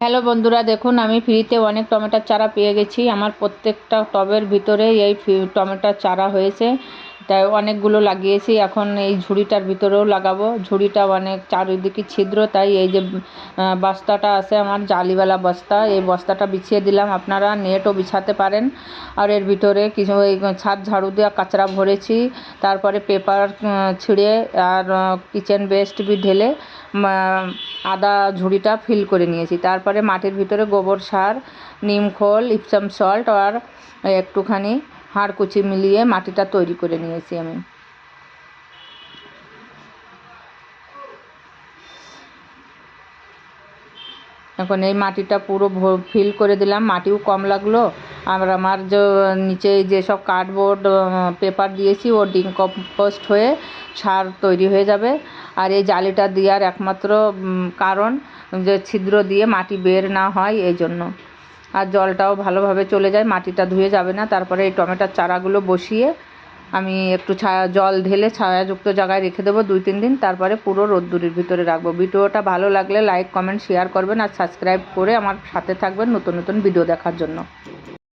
Hello বন্ধুরা, দেখুন আমি ফ্রিতে অনেক টমেটোর চারা পেয়ে গেছি। আমার প্রত্যেকটা টবের ভিতরে এই টমেটোর চারা হয়েছে, তাই অনেকগুলো লাগিয়েছি। এখন এই ঝুড়িটার ভিতরেও লাগাবো। ঝুড়িটা অনেক চারিদিকে ছিদ্র, তাই এই যে বস্তাটা আছে আমার জালিওয়ালা বস্তা, এই বস্তাটা বিছিয়ে দিলাম। আপনারা নেটও বিছাতে পারেন। আর এর ভিতরে কিছু এই ছাদ ঝাড়ু দেওয়া কাচরা ভরেছি, তারপরে পেপার ছিঁড়ে আর কিচেন ওয়েস্ট বি ঢেলে আদা ঝুড়িটা ফিল করে নিয়েছি। তারপরে মাটির ভিতরে গোবর সার, নিম খোল, ইপসাম সল্ট আর একটুখানি হাড় কুচি মিলিয়ে মাটিটা তৈরি করে নিয়েছি আমি। এখন এই মাটিটা পুরো ফিল করে দিলাম। মাটিও কম লাগলো। আর আমার যে নিচে যেসব কার্ডবোর্ড পেপার দিয়েছি ও ডিকম্পোস্ট হয়ে সার তৈরি হয়ে যাবে। আর এই জালিটা দেওয়ার একমাত্র কারণ যে ছিদ্র দিয়ে মাটি বের না হয় এই জন্য। আর জলটাও ভালোভাবে চলে যায়, মাটিটা ধুয়ে যাবে না। তারপরে এই টমেটোর চারাগুলো বসিয়ে আমি একটু জল ঢেলে ছায়াযুক্ত জায়গায় রেখে দেবো 2-3 দিন। তারপরে পুরো রোদ্দুরের ভিতরে রাখবো। ভিডিওটা ভালো লাগলে লাইক, কমেন্ট, শেয়ার করবেন আর সাবস্ক্রাইব করে আমার সাথে থাকবেন নতুন নতুন ভিডিও দেখার জন্য।